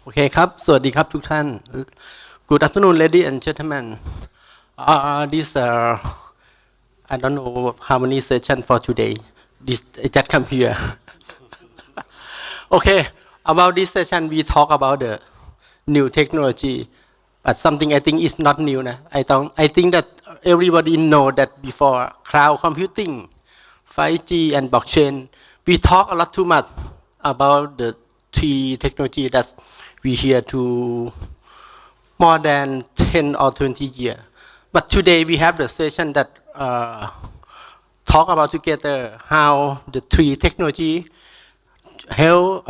โอเคครับสวัสดีครับทุกท่าน Good afternoon ladies and gentlemen. This I don't know how many session for today. This I just come here. Okay, about this session we talk about the new technology, but something I think is not new. I think that everybody know that before cloud computing, 5G and blockchain. We talk a lot too much about the three technology that we hear to more than 10 or 20 years. But today we have the session that talk about together how the three technology help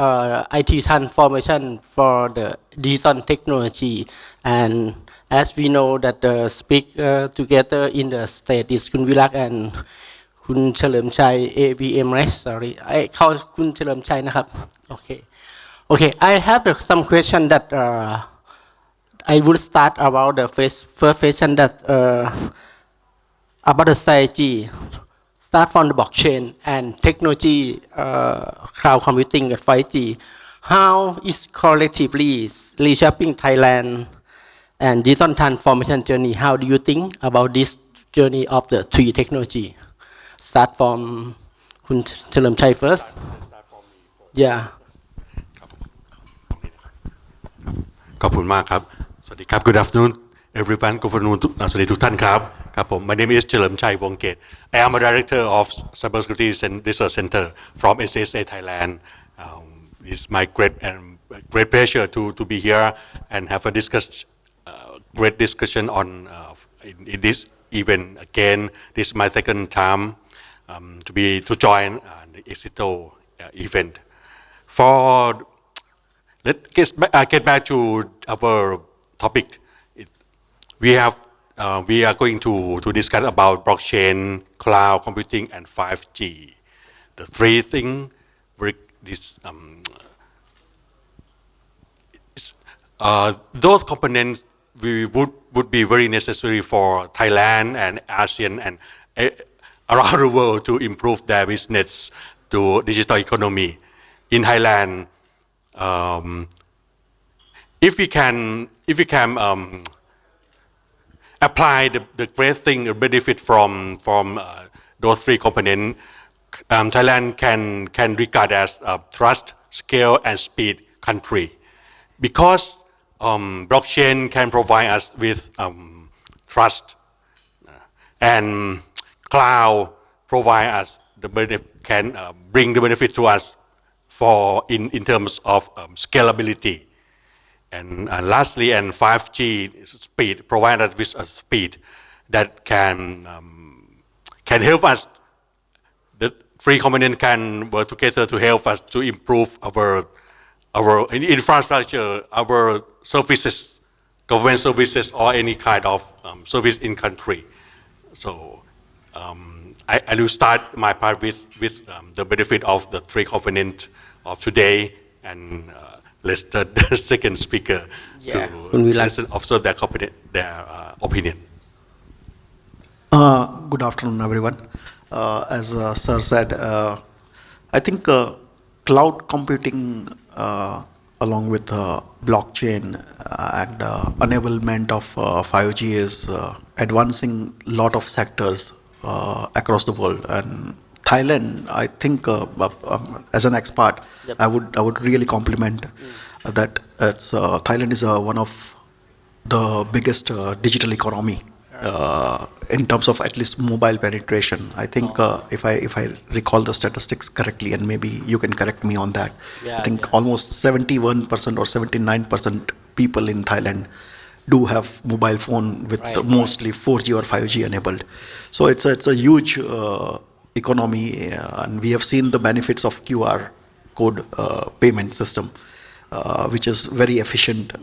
IT transformation for the digital technology. And as we know that the speaker together in the state is คุณวิรัก and คุณเฉลิมชัย ABM sorry เข้าคุณเฉลิมชัยนะครับ Okay, I have some question that I will start about the first question that about the strategy. Start from the blockchain and technology, cloud computing at 5G. How is collectively reshaping Thailand and digital transformation journey? How do you think about this journey of the three technology? Start from คุณเฉลิมชัย first. Yeah. ขอบคุณมากครับสวัสดีครับ Good afternoon everyone Good afternoon สวัสดีทุกท่านครับครับผม My name is เฉลิมชัยวงเกต I am a director of cybersecurity research center from SSA Thailand. It's my great pleasure to be here and have a great discussion on in this event again. This is my second time to join the Exito event. Let's get back to our topic. We are going to discuss about blockchain, cloud computing, and 5G. The three things. Those components would be very necessary for Thailand and ASEAN and around the world to improve their business to digital economy. In Thailand, if we can apply the great thing, the benefit from those three components, Thailand can regard as a trust, scale, and speed country, because blockchain can provide us with trust, and cloud provide us can bring the benefit to us for in terms of scalability. And lastly, 5G speed provide us with a speed that can help us. The three components can work together to help us to improve our infrastructure, our services, government services, or any kind of service in country. So I will start my part with the benefit of the three components of today, and let's the second speaker to observe their opinion. Good afternoon, everyone. As Sir said, I think cloud computing along with blockchain and enablement of 5G is advancing a lot of sectors across the world. And Thailand, I think, as an expert, yep. I would really compliment that Thailand is one of the biggest digital economy in terms of at least mobile penetration. I think if I recall the statistics correctly, and maybe you can correct me on that, I think almost 71% or 79% people in Thailand do have mobile phone with mostly 4G or 5G enabled. So it's a huge economy, and we have seen the benefits of QR code payment system, which is very efficient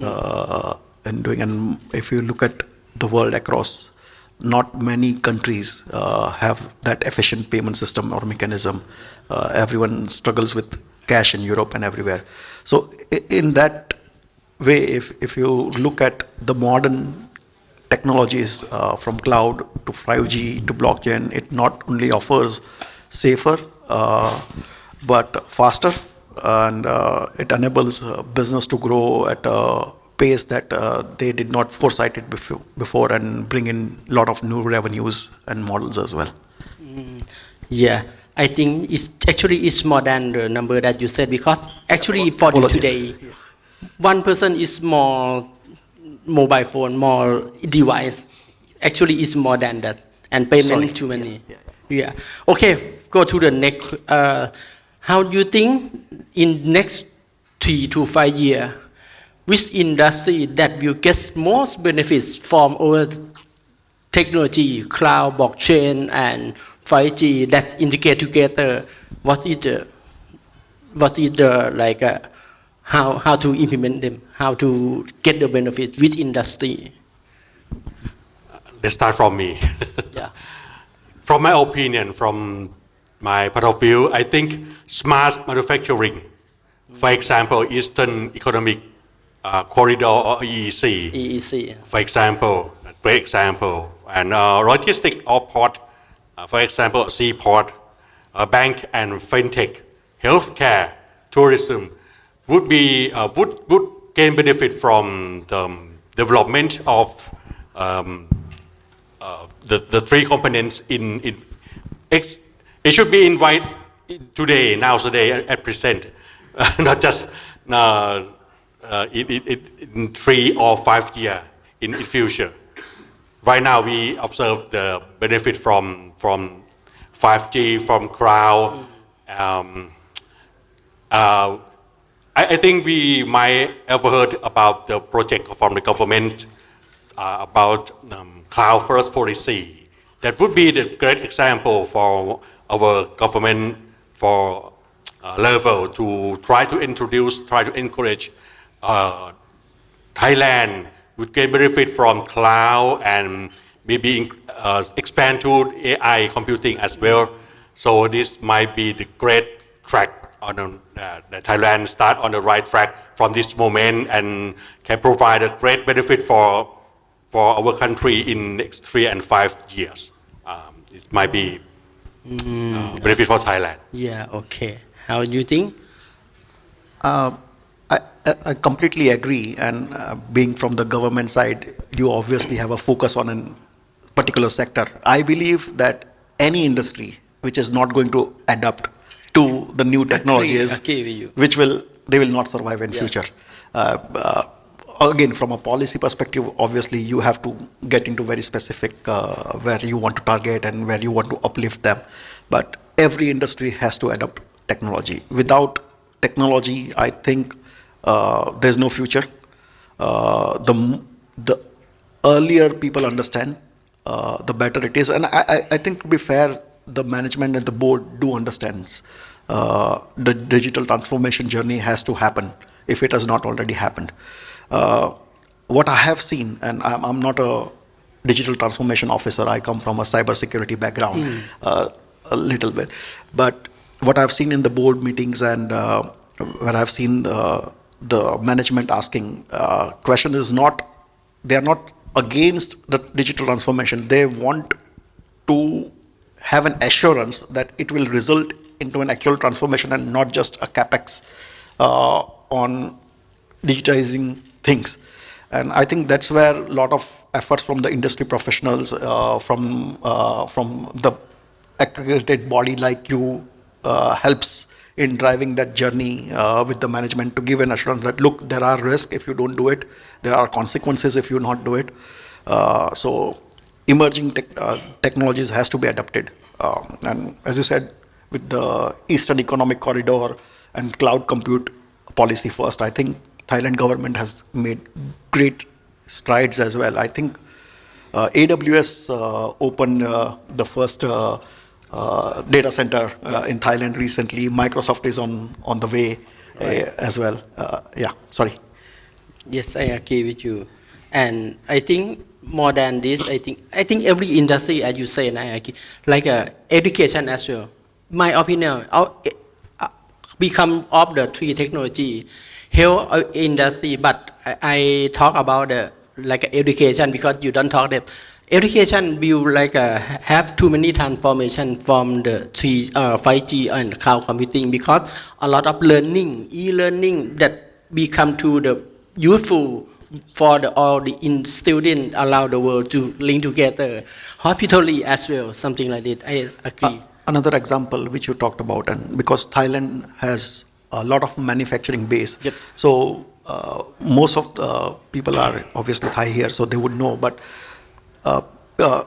in doing. And if you look at the world across, not many countries have that efficient payment system or mechanism. Everyone struggles with cash in Europe and everywhere. So in that way, if you look at the modern technologies from cloud to 5G to blockchain, it not only offers safer but faster and it enables business to grow at a pace that they did not foresight it before and bring in a lot of new revenues and models as well. Yeah, I think it's more than the number that you said, because actually for today, one person is more mobile phone, more device. Actually, it's more than that, and payment too many. Yeah. Okay, go to the next. How do you think in next 3 to 5 years, which industry that will get most benefits from our technology, cloud, blockchain, and 5G that integrate together? What is the like how to implement them? How to get the benefit? Which industry? Let's start from me. Yeah. From my opinion, from my point of view, I think smart manufacturing, for example, Eastern Economic Corridor or EEC, EEC. for example, a great example, and logistic or port, for example, seaport, bank and fintech, healthcare, tourism would gain benefit from the development of the three components it should be invited today, at present, not just in 3 or 5 years in future. Right now, we observe the benefit from 5G, from cloud. I think we might have heard about the project from the government about cloud first policy. That would be the great example for our government for level to try to encourage Thailand would gain benefit from cloud and maybe expand to AI computing as well. So this might be the great track on that Thailand start on the right track from this moment and can provide a great benefit for our country in next 3 and 5 years. It might be benefit for Thailand. Yeah. Okay. How do you think? I completely agree, and being from the government side, you obviously have a focus on a particular sector. I believe that any industry which is not going to adapt to the new technologies, they will not survive in future. Again, from a policy perspective, obviously you have to get into very specific where you want to target and where you want to uplift them. But every industry has to adopt technology. Without technology, I think there's no future. The earlier people understand, the better it is. And I think, to be fair, the management and the board do understands the digital transformation journey has to happen if it has not already happened. What I have seen, and I'm not a digital transformation officer, I come from a cybersecurity background a little bit. But what I've seen in the board meetings and where I've seen the management asking question is they are not against the digital transformation. They want to have an assurance that it will result into an actual transformation and not just a capex on digitizing things. And I think that's where a lot of efforts from the industry professionals, from the accredited body like you, helps in driving that journey with the management to give an assurance that, look, there are risks if you don't do it, there are consequences if you not do it. So emerging technologies has to be adapted. And as you said, with the Eastern Economic Corridor and cloud compute policy first, I think Thailand government has made great strides as well. I think AWS opened the first data center in Thailand recently. Microsoft is on the way as well. Sorry. Yes, I agree with you. And I think more than this, I think every industry, as you say, and I agree, like education as well. My opinion, become of the three technology, health industry, but I talk about the like education because you don't talk that education will like have too many transformation from the 5G and cloud computing because a lot of learning, e-learning that become to the useful for all the students around the world to link together. Hospitality as well, something like that. I agree. Another example which you talked about, and because Thailand has a lot of manufacturing base, Yep. so most of the people are obviously Thai here, so they would know. But a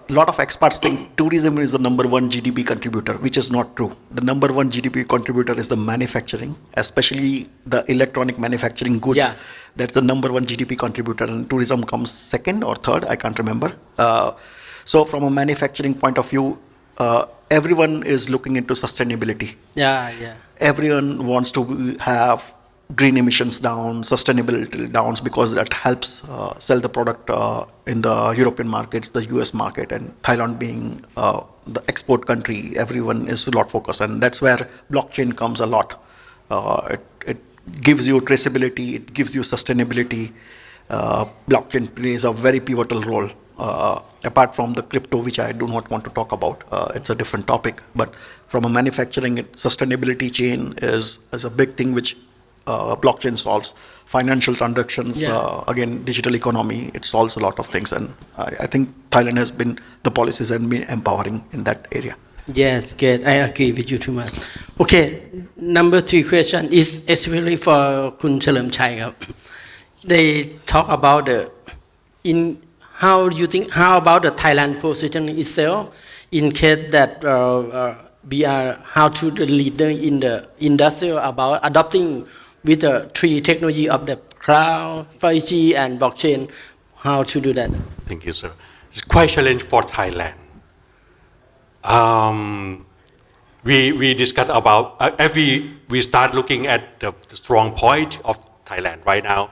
lot of experts think tourism is the number one GDP contributor, which is not true. The number one GDP contributor is the manufacturing, especially the electronic manufacturing goods. Yeah. That's the number one GDP contributor, and tourism comes second or third, I can't remember. So from a manufacturing point of view, everyone is looking into sustainability. Yeah, yeah. Everyone wants to have green emissions down, sustainability downs, because that helps sell the product in the European markets, the US market, and Thailand being the export country, everyone is a lot focused, and that's where blockchain comes a lot. It gives you traceability, it gives you sustainability. Blockchain plays a very pivotal role. Apart from the crypto, which I do not want to talk about, it's a different topic. But from a manufacturing, sustainability chain is a big thing which blockchain solves. Financial transactions, Yeah. again, digital economy, it solves a lot of things. And I think Thailand has been, the policies have been empowering in that area. Yes, good. I agree with you too much. Okay, number 3 question is especially for Kun Chalermchai. They talk about how about the Thailand position itself in case that we are how to the leader in the industrial about adopting with the 3 technology of the cloud, 5G and blockchain, how to do that? Thank you, sir. It's quite a challenge for Thailand. We discussed about if we start looking at the strong point of Thailand right now,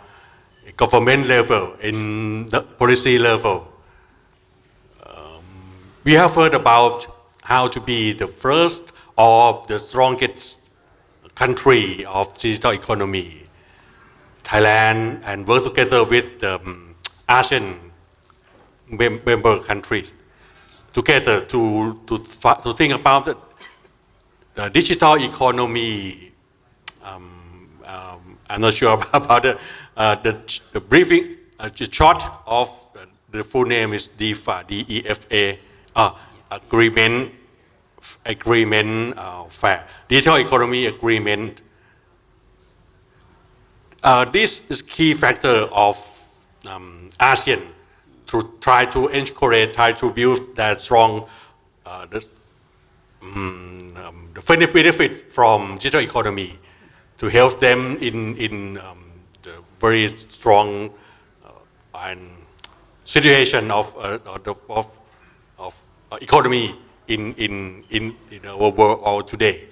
government level, in the policy level. We have heard about how to be the first or the strongest country of digital economy. Thailand and work together with the ASEAN member countries together to think about the digital economy. I'm not sure about the briefing. The short of the full name is DEFA, DEFA, agreement fair, digital economy agreement. This is key factor of ASEAN to try to encourage, try to build that strong, the benefit from digital economy to help them in the very strong and situation of economy in our world today.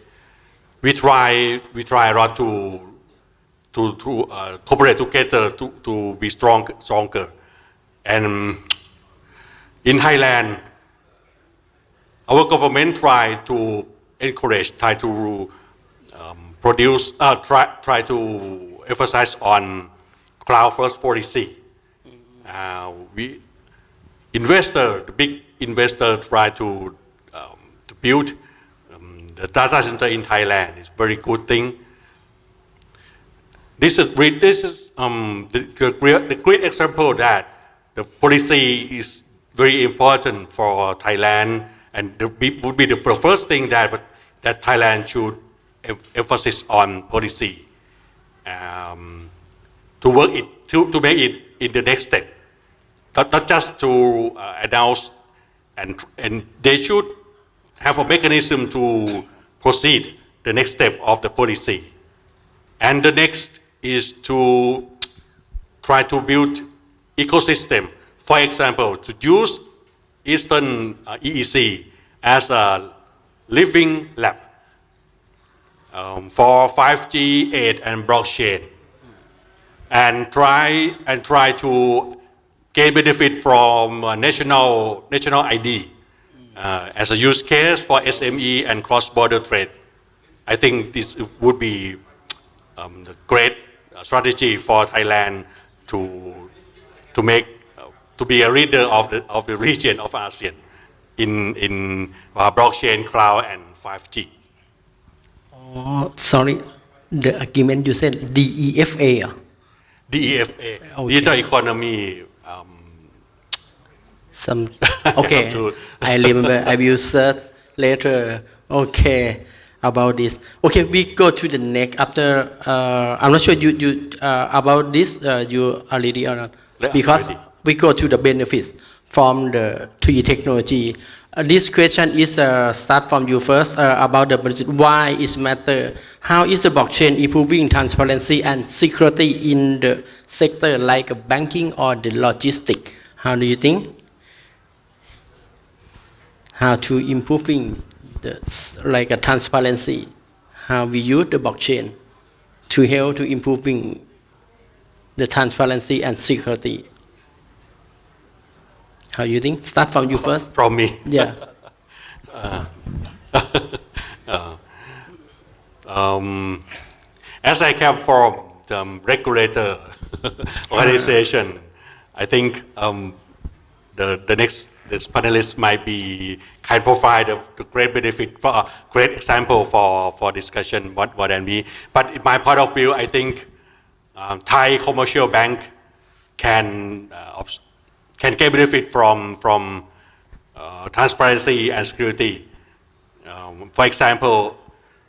We try a lot to cooperate together to be stronger. And in Thailand, our government try to encourage, try to produce, try to emphasize on cloud first policy. The big investor try to build the data center in Thailand. It's very good thing. This is the great example that the policy is very important for Thailand, and would be the first thing that Thailand should emphasize on policy to work it to make it in the next step, not just to announce, and they should have a mechanism to proceed the next step of the policy. And the next is to try to build ecosystem. For example, to use Eastern EEC as a living lab for 5G, 8 and blockchain, and try to gain benefit from national ID as a use case for SME and cross-border trade. I think this would be a great strategy for Thailand to to be a leader of the region of ASEAN in blockchain, cloud, and 5G. Oh, sorry, the argument you said DEFA. DEFA, Okay. Digital Economy. Some okay. to- I remember. I will search later. Okay, about this. Okay, we go to the next after. I'm not sure you about this. You already or not? Yeah, Because already. we go to the benefits from the 3 technology. This question is start from you first about the budget. Why is matter? How is the blockchain improving transparency and security in the sector like banking or the logistics? How do you think? How to improving the like a transparency? How we use the blockchain to help to improving the transparency and security? How you think? Start from you first. From me. Yeah. As I come from the regulator organization, I think the next panelist might be can provide a great benefit for a great example for discussion more than me. But in my point of view, I think Thai commercial bank can get benefit from transparency and security. For example,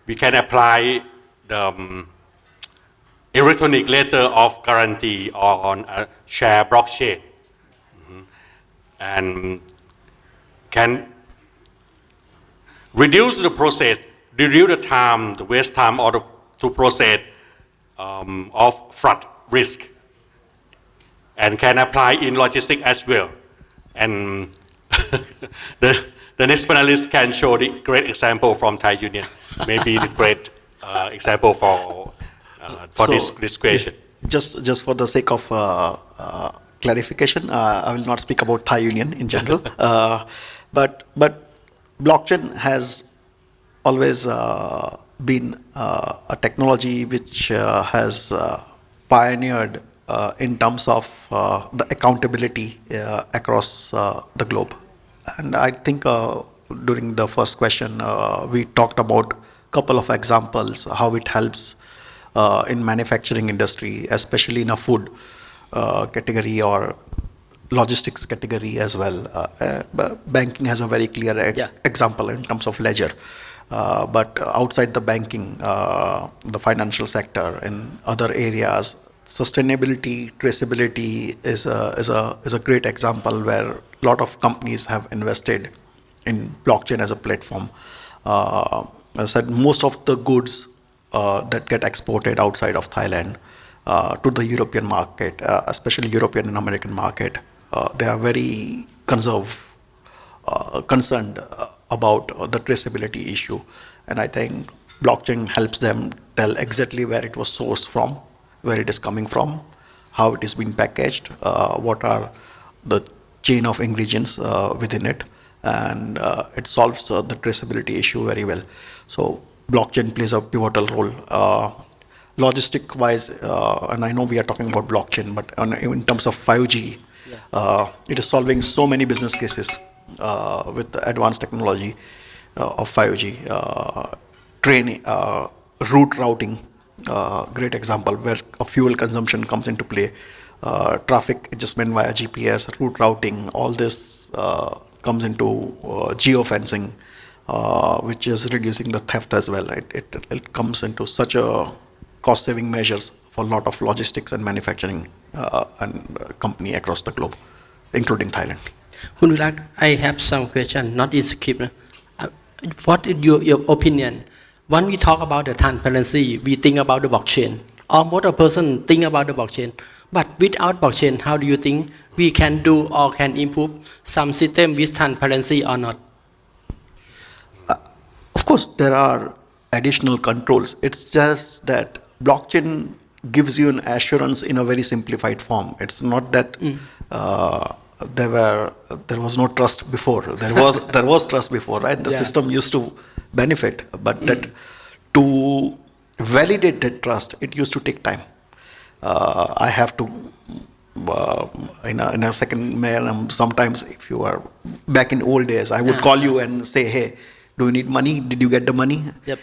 we can apply the electronic letter of guarantee on a share blockchain, and can reduce the process, reduce the time, the waste time or to process of fraud risk, and can apply in logistics as well. And the next panelist can show the great example from Thai Union, maybe the great example for So, this question. Just for the sake of clarification, I will not speak about Thai Union in general, but blockchain has always been a technology which has pioneered in terms of the accountability across the globe. And I think during the first question, we talked about a couple of examples how it helps in manufacturing industry, especially in a food category or logistics category as well. Banking has a very clear example in terms of ledger. But outside the banking, the financial sector, in other areas, sustainability, traceability is a great example where a lot of companies have invested in blockchain as a platform. As I said, most of the goods that get exported outside of Thailand to the European market, especially European and American market, they are very concerned about the traceability issue. And I think blockchain helps them tell exactly where it was sourced from, where it is coming from, how it is being packaged, what are the chain of ingredients within it, and it solves the traceability issue very well. So blockchain plays a pivotal role. Logistic wise, and I know we are talking about blockchain, but in terms of 5G, it is solving so many business cases with the advanced technology of 5G. Route routing, great example where a fuel consumption comes into play. Traffic adjustment via GPS, route routing, all this comes into geofencing, which is reducing the theft as well. It comes into such a cost-saving measures for a lot of logistics and manufacturing and company across the globe, including Thailand. Kunurak, I have some question, not in script. What is your opinion? When we talk about the transparency, we think about the blockchain. Almost a person think about the blockchain. But without blockchain, how do you think we can do or can improve some system with transparency or not? Of course, there are additional controls. It's just that blockchain gives you an assurance in a very simplified form. It's not that there was no trust before. There was trust before, right? The system used to benefit, but that to validate that trust, it used to take time. I have to in a second mail. Sometimes, if you are back in old days, I would call you and say, "Hey, do you need money? Did you get the money? Yep.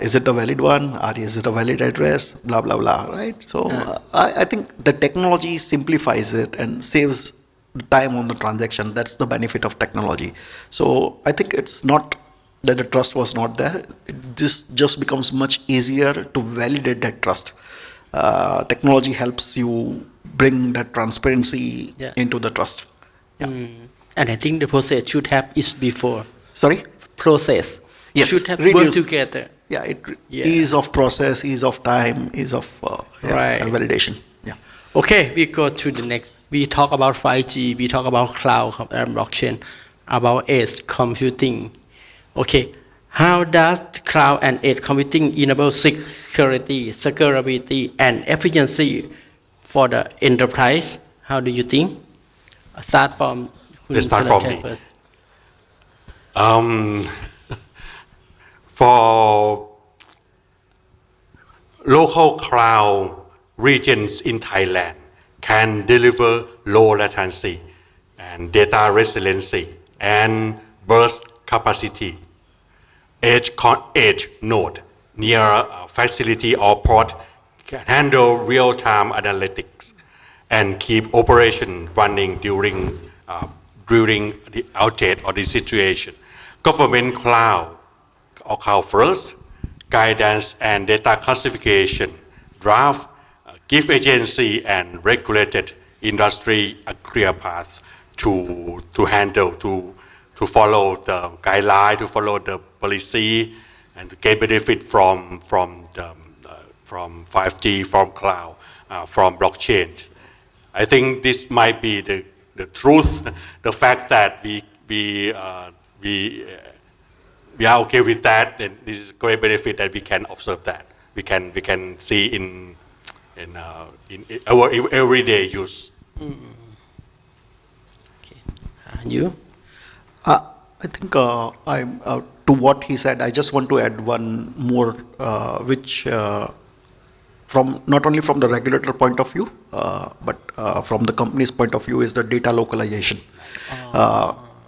Is it a valid one? Or is it a valid address? Blah blah blah." Right. So I think the technology simplifies it and saves time on the transaction. That's the benefit of technology. So I think it's not that the trust was not there. This just becomes much easier to validate that trust. Technology helps you bring that transparency into the trust. Yeah. And I think the process should have is before. Sorry? Process. Yes. Should have Reduce. worked together. Yeah, ease of process, ease of time, ease of Right. validation. Yeah. Okay, we go to the next. We talk about 5G, we talk about cloud and blockchain, about edge computing. Okay, how does cloud and edge computing enable security, scalability, and efficiency for the enterprise? How do you think? Start from Let's start from me. first. For local cloud regions in Thailand can deliver low latency and data resiliency and burst capacity. Edge node near a facility or port can handle real-time analytics and keep operation running during the outage or the situation. Government cloud or cloud first, guidance and data classification, draft, give agency and regulated industry a clear path to handle, to follow the guideline, to follow the policy, and to get benefit from 5G, from cloud, from blockchain. I think this might be the truth, the fact that we are okay with that, and this is a great benefit that we can observe that. We can see in our everyday use. Okay. You? I think to what he said, I just want to add one more, which from not only from the regulator point of view, but from the company's point of view, is the data localization.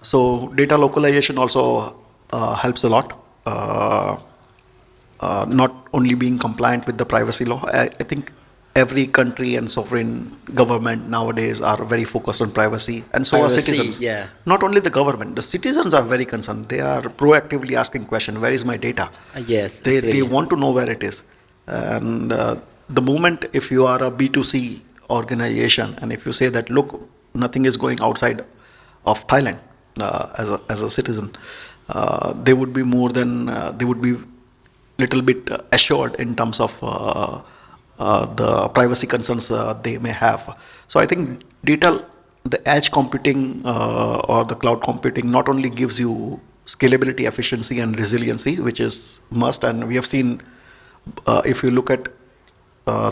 So data localization also helps a lot. Not only being compliant with the privacy law, I think every country and sovereign government nowadays are very focused on privacy, and so are citizens. Yeah. Not only the government, the citizens are very concerned. They are proactively asking questions, where is my data? Yes. They want to know where it is. And the moment, if you are a B2C organization, and if you say that, look, nothing is going outside of Thailand, as a citizen, they would be little bit assured in terms of the privacy concerns they may have. So I think the edge computing or the cloud computing not only gives you scalability, efficiency, and resiliency, which is must, and we have seen, if you look at now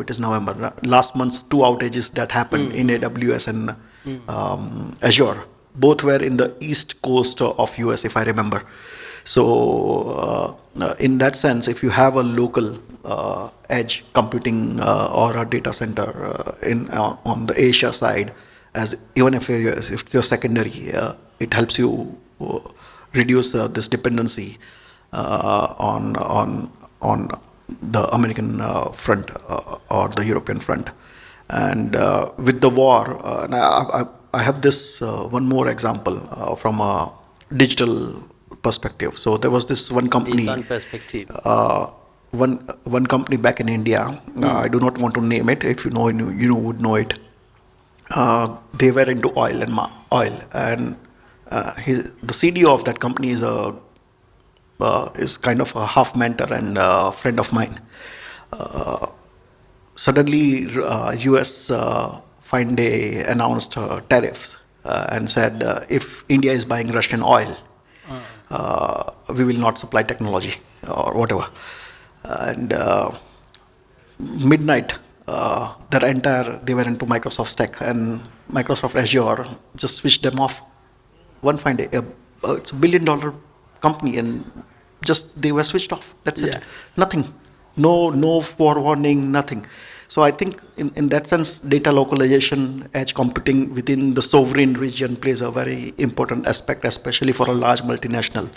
it is November, last month's 2 outages that happened in AWS and Azure. Both were in the east coast of US, if I remember. So in that sense, if you have a local edge computing or a data center on the Asia side, even if it's your secondary, it helps you reduce this dependency on the American front or the European front. And with the war, I have this one more example from a digital perspective. So there was this one company. One company back in India. I do not want to name it. If you know, you would know it. They were into oil, and the CDO of that company is kind of a half mentor and a friend of mine. Suddenly, US fine day announced tariffs and said, if India is buying Russian oil, we will not supply technology or whatever. And midnight, they were into Microsoft stack, and Microsoft Azure just switched them off. One fine day, it's $1 billion company, and just they were switched off. That's it. Nothing. no forewarning, nothing. So I think in that sense, data localization, edge computing within the sovereign region plays a very important aspect, especially for a large multinational,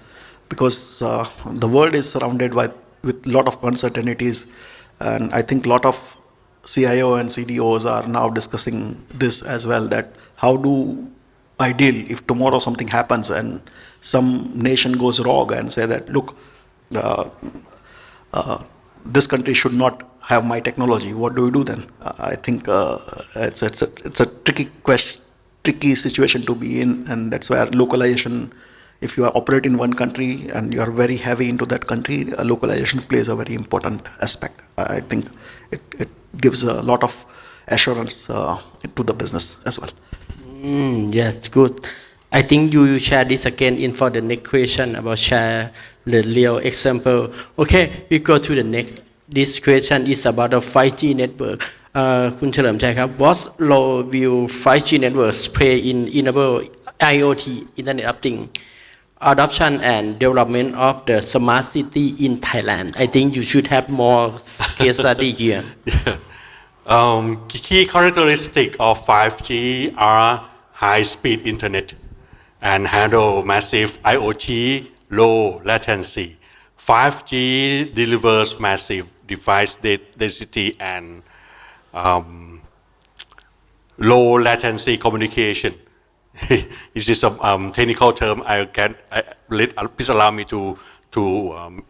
because the world is surrounded with a lot of uncertainties, and I think a lot of CIO and CDOs are now discussing this as well, that how do I deal if tomorrow something happens and some nation goes wrong and say that, look, uh, this country should not have my technology. What do we do then? I think it's a tricky question, tricky situation to be in, and that's where localization. If you are operate in one country and you are very heavy into that country, localization plays a very important aspect. I think it gives a lot of assurance to the business as well. Yes, good. I think you share this again in for the next question about share the real example. Okay, we go to the next. This question is about the 5G network. คุณเฉลิมชัยครับ what role will 5G networks play in enable IoT Internet of Things adoption and development of the smart city in Thailand? I think you should have more case study here. Key characteristic of 5G are high-speed internet and handle massive IoT, low latency. 5G delivers massive device density and low latency communication. This is a technical term. Please allow me to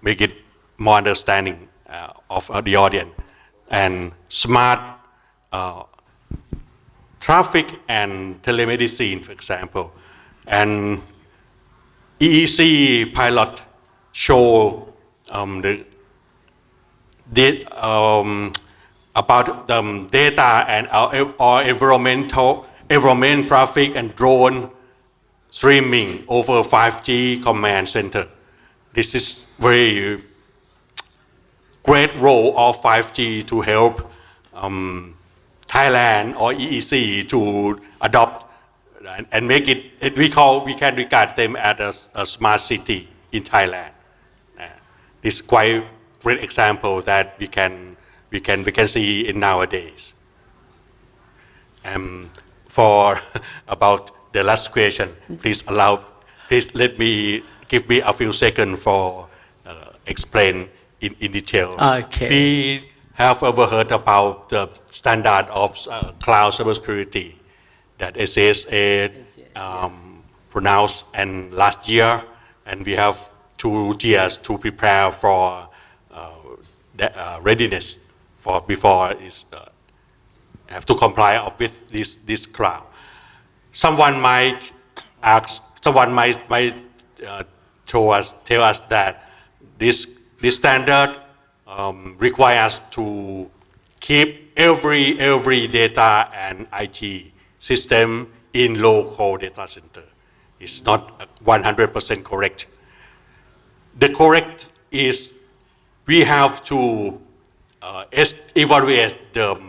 make it more understanding of the audience. And smart traffic and telemedicine, for example. And EEC pilot show about the data and our environment traffic and drone streaming over 5G command center. This is very great role of 5G to help Thailand or EEC to adopt and make it. We can regard them as a smart city in Thailand. This is quite great example that we can see in nowadays. For about the last question, please let me give me a few seconds for explain in detail. Okay. We have ever heard about the standard of cloud cybersecurity that SSA pronounced and last year, and we have 2 years to prepare for readiness for before is have to comply with this cloud. Someone might tell us that this standard requires to keep every data and IT system in local data center. It's not 100% correct. The correct is we have to evaluate the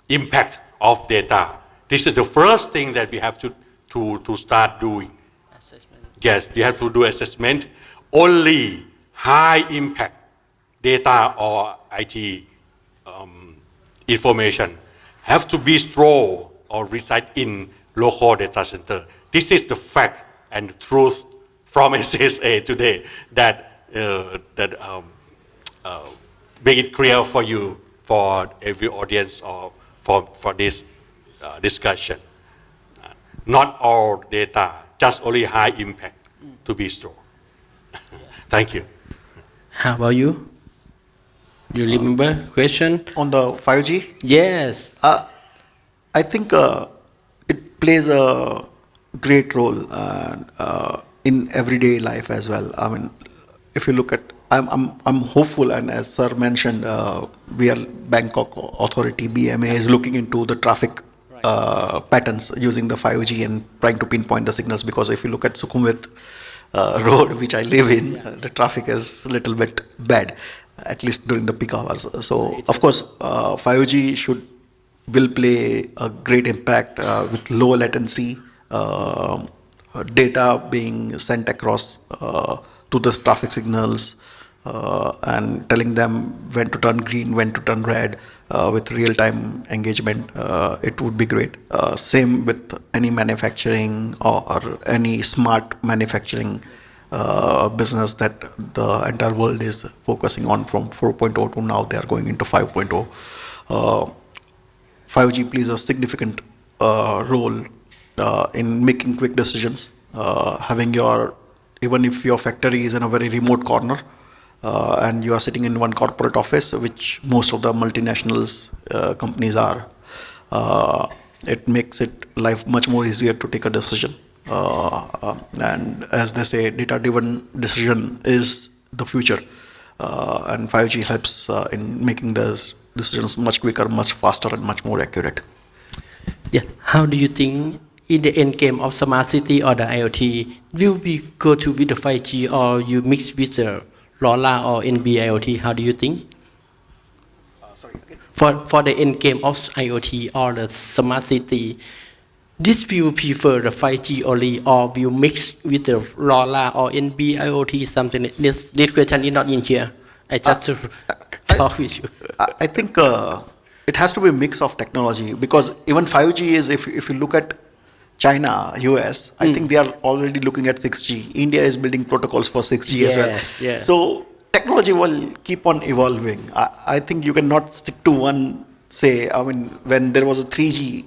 impact of data. This is the first thing that we have to start doing. Assessment. Yes, we have to do assessment. Only high impact data or IT information have to be stored or reside in local data center. This is the fact and the truth from SSA today that make it clear for you, for every audience, or for this discussion. Not all data, just only high impact to be stored. Thank you. How about you? You remember question? On the 5G? Yes. I think it plays a great role in everyday life as well. I mean, if you look at, I'm hopeful, and as Sir mentioned, we are Bangkok Authority BMA is looking into the traffic patterns using the 5G and trying to pinpoint the signals. Because if you look at Sukhumvit road, which I live in, the traffic is a little bit bad, at least during the peak hours. So of course, 5G will play a great impact with low latency, data being sent across to the traffic signals, and telling them when to turn green, when to turn red, with real-time engagement, it would be great. Same with any manufacturing or any smart manufacturing business that the entire world is focusing on from 4.0 to now they are going into 5.0. 5G plays a significant role in making quick decisions, having even if your factory is in a very remote corner, and you are sitting in one corporate office, which most of the multinationals companies are, it makes it life much more easier to take a decision. And as they say, data-driven decision is the future, and 5G helps in making those decisions much quicker, much faster, and much more accurate. Yeah. How do you think in the end game of smart city or the IoT, will we go to with the 5G or you mix with the LoRa or NB-IoT? How do you think? Sorry, again? For the end game of IoT or the smart city, this will prefer the 5G only or will mix with the LoRa or NB-IoT something? This question is not in here. I just talk with you. I think it has to be a mix of technology, because even 5G is, if you look at China, US, I think they are already looking at 6G. India is building protocols for 6G as well. Yeah. So technology will keep on evolving. I think you cannot stick to one, say, I mean, when there was a 3G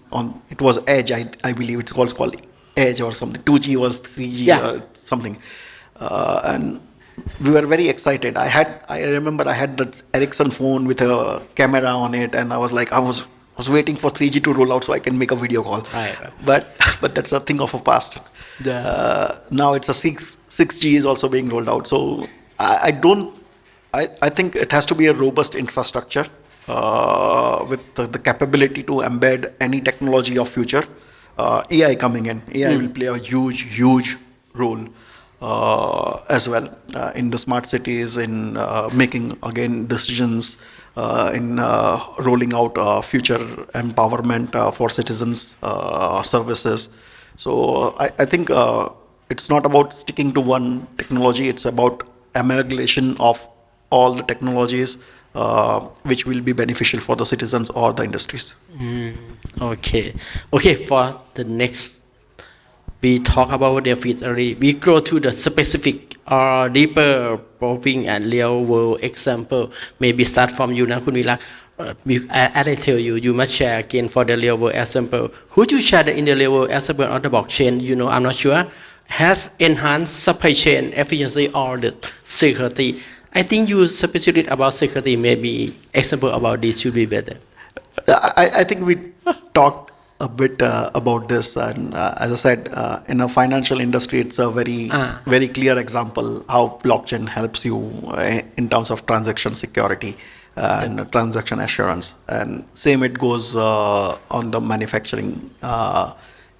it was Edge, I believe it was called Edge or something. 2G was 3G or something. And we were very excited. I remember I had that Ericsson phone with a camera on it, and I was like, I was waiting for 3G to roll out so I can make a video call. Right. But that's a thing of a past. Yeah. Now it's a 6G is also being rolled out. So I think it has to be a robust infrastructure with the capability to embed any technology of future. AI coming in. AI will play a huge role as well in the smart cities, in making again decisions, in rolling out future empowerment for citizens, services. So I think it's not about sticking to one technology, it's about amalgamation of all the technologies which will be beneficial for the citizens or the industries. Okay, for the next, we talk about the fit already. We go to the specific or deeper probing and real world example. Maybe start from you now, Kun Virak. As I tell you, you must share again for the real world example. Could you share in the real world example of the blockchain? I'm not sure. Has enhanced supply chain efficiency or the security? I think you specific about security. Maybe example about this should be better. I think we talked a bit about this, and as I said, in a financial industry, it's a very clear example how blockchain helps you in terms of transaction security and transaction assurance. And same it goes on the manufacturing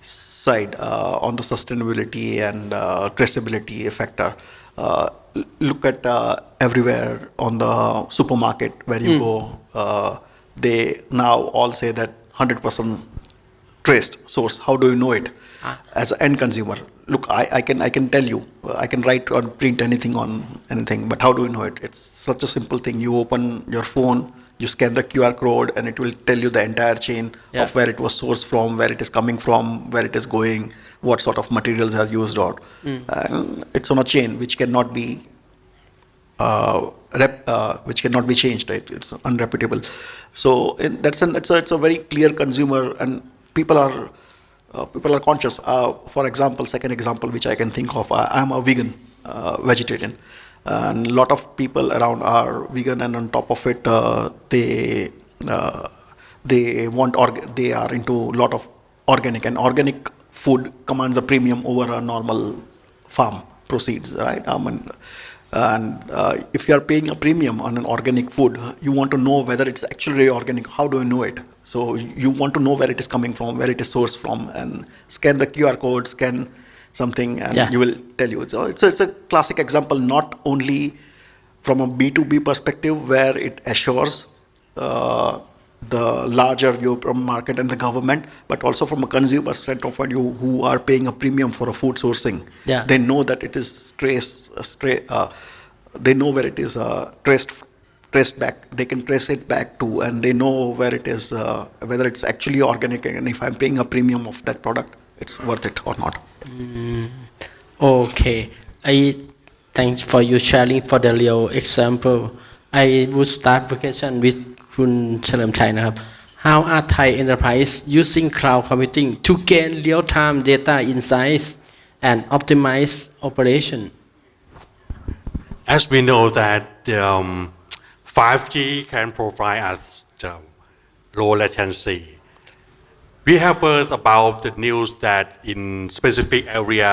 side, on the sustainability and traceability factor. Look at everywhere on the supermarket where you go, they now all say that 100% traced source. How do you know it as an end consumer? Look, I can tell you, I can write or print anything on anything, but how do you know it? It's such a simple thing. You open your phone, you scan the QR code, and it will tell you the entire chain of where it was sourced from, where it is coming from, where it is going, what sort of materials are used or. And it's on a chain which cannot be which cannot be changed, right? It's unreputable. So it's a very clear consumer, and people are conscious. For example, second example which I can think of, I'm a vegan, vegetarian, and a lot of people around are vegan, and on top of it, they are into a lot of organic, and organic food commands a premium over a normal farm proceeds, right? And if you are paying a premium on an organic food, you want to know whether it's actually organic. How do you know it? So you want to know where it is coming from, where it is sourced from, and scan the QR code, scan something, and you will tell you. So it's a classic example, not only from a B2B perspective where it assures the larger European market and the government, but also from a consumer standpoint who are paying a premium for a food sourcing. They know that it is they know where it is traced back. They can trace it back to, and they know where it is, whether it's actually organic, and if I'm paying a premium of that product, it's worth it or not. Okay, I thanks for you sharing for the real example. I would start vacation with Kun Chalermchaiนะครับ. How are Thai enterprise using cloud computing to gain real-time data insights and optimize operation? As we know that 5G can provide us low latency. We have heard about the news that in specific area,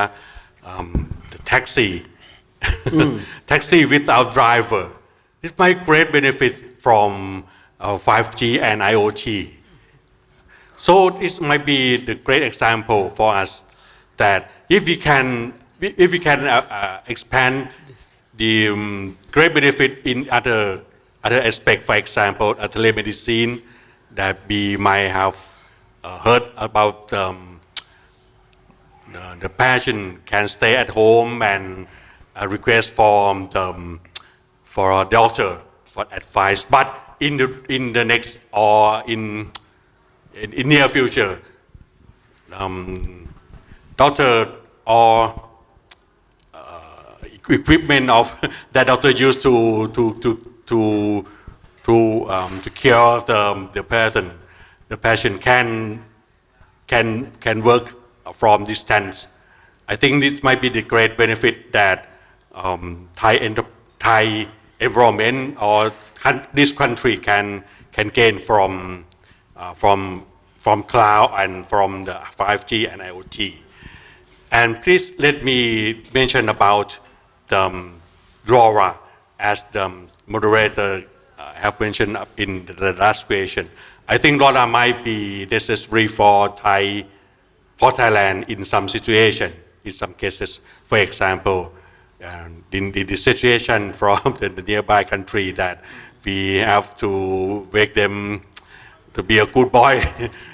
the taxi, taxi without driver, this might great benefit from 5G and IoT. So this might be the great example for us that if we can expand the great benefit in other aspects, for example, telemedicine, that we might have heard about the patient can stay at home and request for a doctor for advice. But in the next or in near future, doctor or equipment of that doctor used to cure the patient can work from distance. I think this might be the great benefit that Thai environment or this country can gain from cloud and from the 5G and IoT. And please let me mention about LoRa, as the moderator have mentioned in the last question. I think LoRa might be necessary for Thailand in some situation, in some cases. For example, in the situation from the nearby country that we have to make them to be a good boy,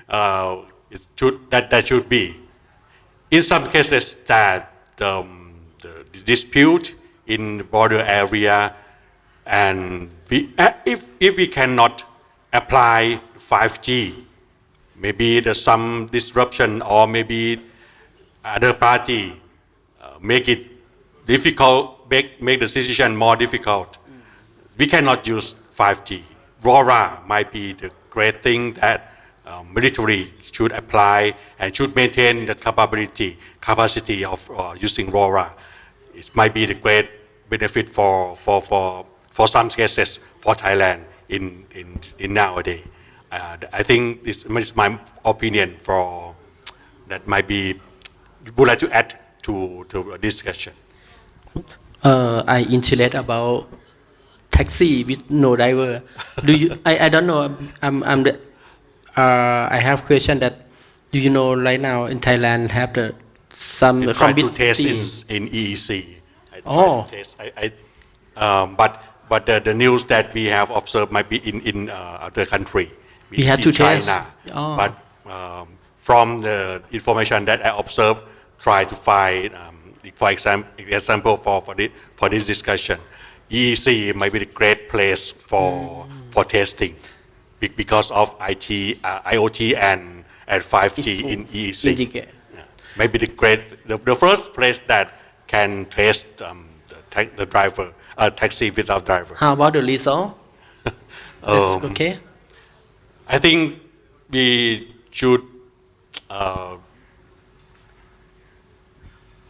that should be. In some cases that the dispute in the border area, and if we cannot apply 5G, maybe there's some disruption or maybe other party make it difficult, make the decision more difficult. We cannot use 5G. LoRa might be the great thing that military should apply and should maintain the capacity of using LoRa. It might be the great benefit for some cases for Thailand in nowadays. I think this is my opinion for that might be would like to add to a discussion. I interested about taxi with no driver. Do you? I don't know. I have question that. Do you know right now in Thailand have some I try to test in EEC. I try to test. But the news that we have observed might be in other country. We have to China. test. But from the information that I observed, try to find, for example, for this discussion, EEC might be the great place for testing because of IoT and 5G in EEC. Yeah. Maybe the first place that can test the driver, taxi without driver. How about the result? Okay. I think we should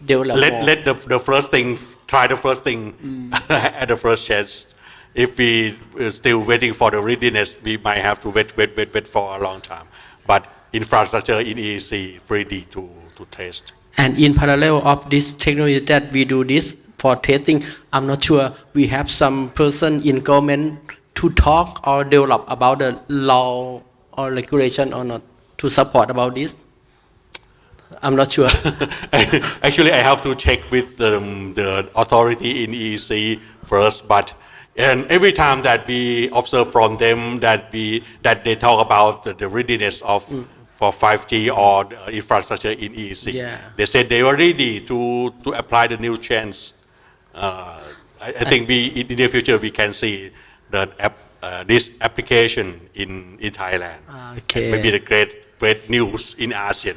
let the first thing, try the first thing at the first chance. If we are still waiting for the readiness, we might have to wait for a long time. But infrastructure in EEC is ready to test. And in parallel of this technology that we do this for testing, I'm not sure we have some person in government to talk or develop about the law or regulation or not to support about this. I'm not sure. Actually, I have to check with the authority in EEC first, and every time that we observe from them that they talk about the readiness for 5G or the infrastructure in EEC, they said they were ready to apply the new change I think in the near future we can see this application in Thailand. Okay. And maybe the great news in ASEAN.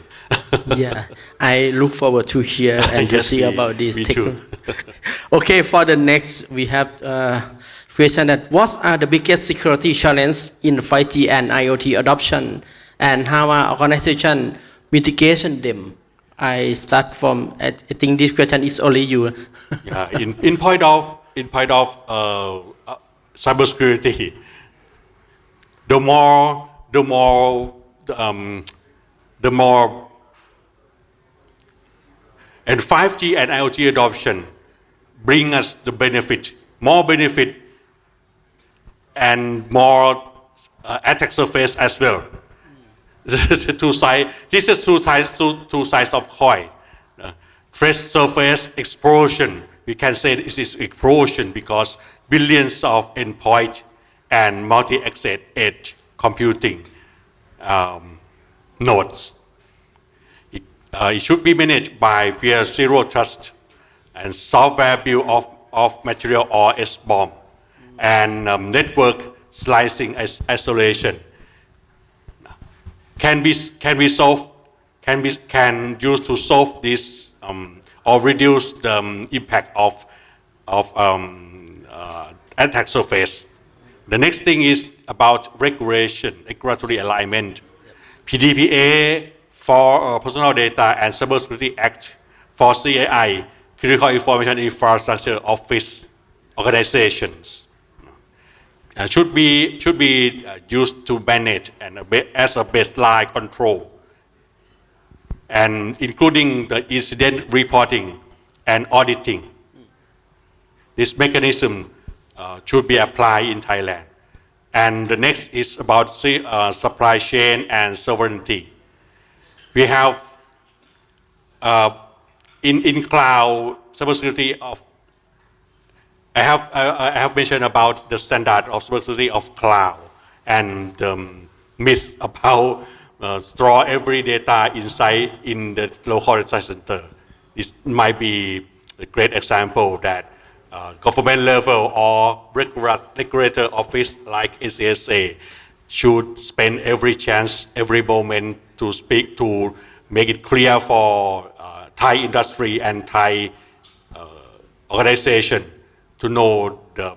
Yeah, I look forward to hear and to Yes, see about this. me too. Okay, for the next, we have question that what are the biggest security challenges in 5G and IoT adoption, and how are organization mitigation them? I start from. I think this question is only you. Yeah, in point of cybersecurity, the more and 5G and IoT adoption bring us the more benefit and more attack surface as well. This is two sides of coin. Threat surface explosion. We can say this is explosion because billions of endpoint and multi-access edge computing nodes. It should be managed by via zero trust and software build of material or SBOM and network slicing isolation. Can use to solve this or reduce the impact of attack surface. The next thing is about regulatory alignment. PDPA for Personal Data and Cybersecurity Act for CAI, Critical Information Infrastructure Office organizations. Should be used to manage and as a baseline control, and including the incident reporting and auditing. This mechanism should be applied in Thailand. And the next is about supply chain and sovereignty. We have in cloud cybersecurity of. I have mentioned about the standard of cybersecurity of cloud and myth about store every data inside in the local data center. This might be a great example that government level or regulator office like SCSA should spend every chance, every moment to speak to make it clear for Thai industry and Thai organization to know the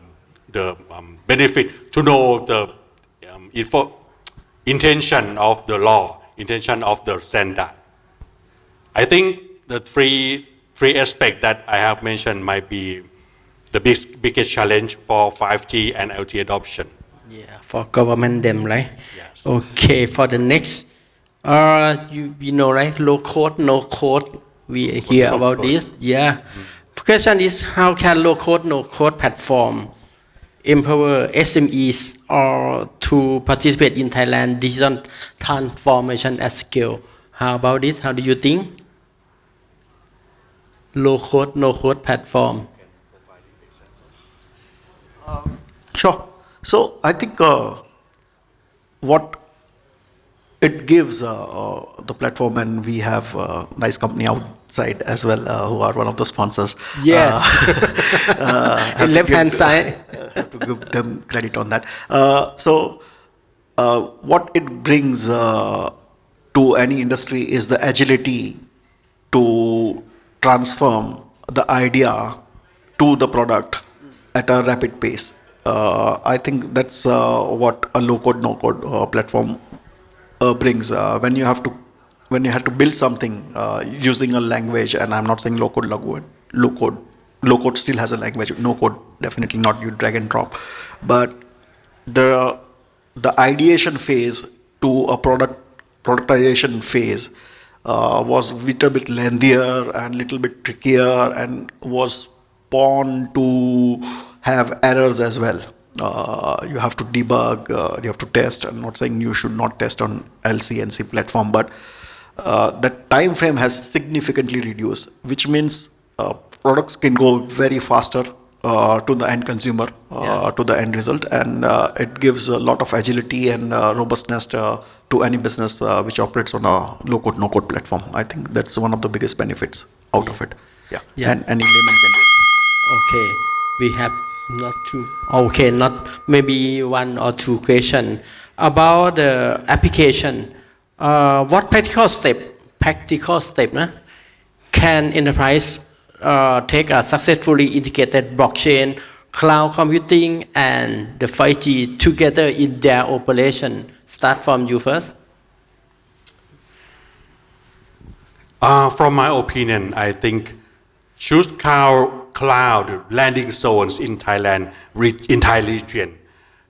benefit, to know the intention of the law, intention of the standard. I think the three aspects that I have mentioned might be the biggest challenge for 5G and IoT adoption. Yeah, for government them, right? Yes. Okay, for the next, you know, right? Low code, no code. We hear No about code. this. Yeah. Question is, how can low code, no code platform empower SMEs or to participate in Thailand digital transformation at scale? How about this? How do you think? Low code, no code platform. Sure. So I think what it gives the platform, and we have a nice company outside as well who are one of the sponsors. Yes. Left hand side. Have to give them credit on that. So what it brings to any industry is the agility to transform the idea to the product at a rapid pace. I think that's what a low-code, no-code platform brings. When you have to build something using a language, and I'm not saying low-code still has a language. No-code definitely not. You drag and drop, but the ideation phase to a productization phase was a little bit lengthier and little bit trickier, and was born to have errors as well. You have to debug, you have to test. I'm not saying you should not test on LCNC platform, but that time frame has significantly reduced, which means products can go very faster to the end consumer, to the end result, and it gives a lot of agility and robustness to any business which operates on a low-code, no-code platform. I think that's one of the biggest benefits out of it. Yeah. Yeah. And any layman can do it. Okay. We have not two. Okay, not maybe one or two question about the application. What practical step, can enterprise take a successfully integrated blockchain, cloud computing, and the 5G together in their operation? Start from you first. From my opinion, I think choose cloud landing zones in Thailand, in Thai region,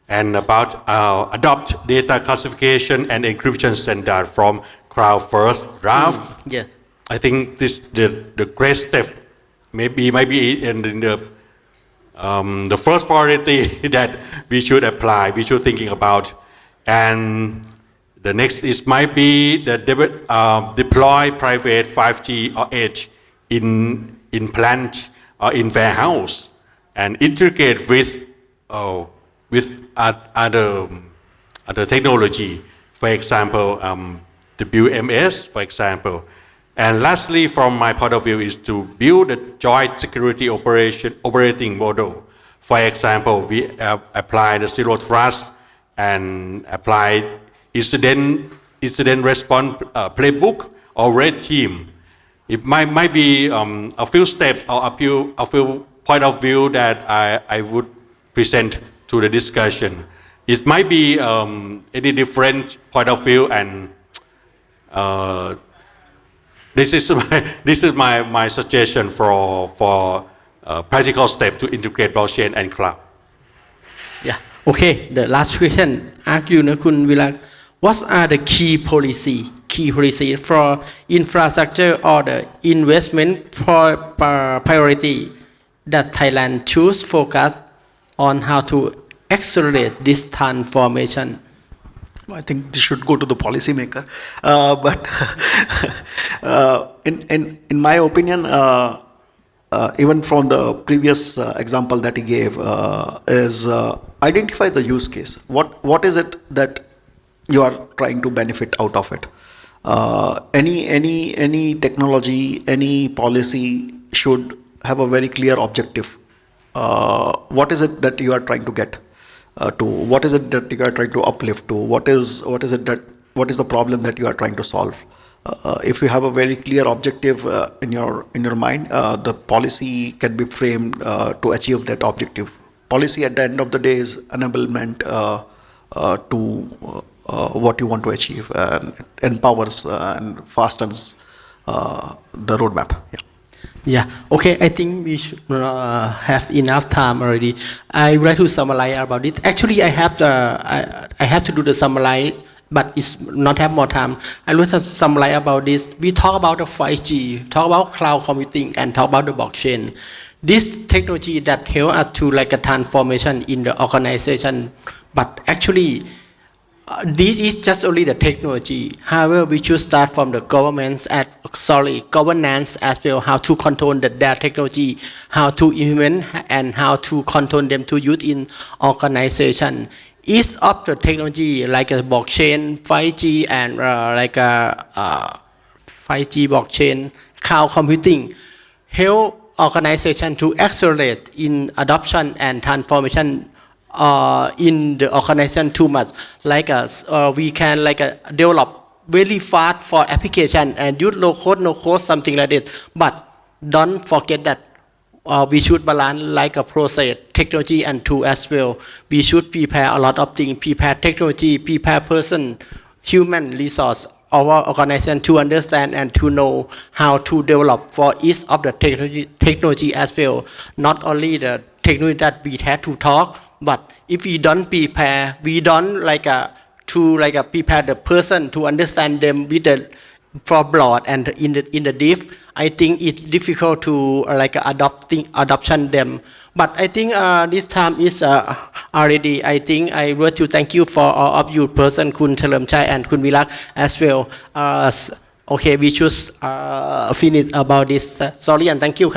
and adopt data classification and encryption standard from cloud first draft. Yeah. I think this the great step maybe in the first priority that we should apply, we should thinking about, and the next is might be the deploy private 5G or edge in plant or in warehouse and integrate with other technology, for example, WMS, for example. And lastly, from my point of view, is to build a joint security operating model. For example, we apply the zero trust and apply incident response playbook or red team. It might be a few steps or a few point of view that I would present to the discussion. It might be any different point of view, and this is my suggestion for practical step to integrate blockchain and cloud. Yeah. Okay. The last question. Ask you, Kun Vilak, what are the key policy for infrastructure or the investment priority that Thailand choose focus on how to accelerate this transformation? I think this should go to the policymaker, but in my opinion, even from the previous example that he gave, is identify the use case. What is it that you are trying to benefit out of it? Any technology, any policy should have a very clear objective. What is it that you are trying to get to? What is it that you are trying to uplift to? What is the problem that you are trying to solve? If you have a very clear objective in your mind, the policy can be framed to achieve that objective. Policy at the end of the day is enablement to what you want to achieve, and empowers and fastens the roadmap. Yeah. Yeah. Okay. I think we should have enough time already. I would like to summarize about it. Actually, I have to do the summarize, but it's not have more time. I want to summarize about this. We talk about the 5G, talk about cloud computing, and talk about the blockchain. This technology that help us to like a transformation in the organization, but actually. This is just only the technology. However, we should start from the governance as well, how to control their technology, how to implement and how to control them to use in organization. Each of the technology like a blockchain, 5G, and 5G blockchain, cloud computing, help organization to accelerate in adoption and transformation in the organization too much. Like we can develop very fast for application and use low code, no code, something like that. But don't forget that we should balance like a process, technology and tool as well. We should prepare a lot of things, prepare technology, prepare person, human resource, our organization to understand and to know how to develop for each of the technology as well. Not only the technology that we had to talk, but if we don't prepare, we don't prepare the person to understand them with the for broad and in the deep. I think it's difficult to adoption them. But I think this time is already. I think I want to thank you for all of you person, Kun Chalermchai and Kun Vilak as well. Okay, we should finish about this. Sorry and thank you.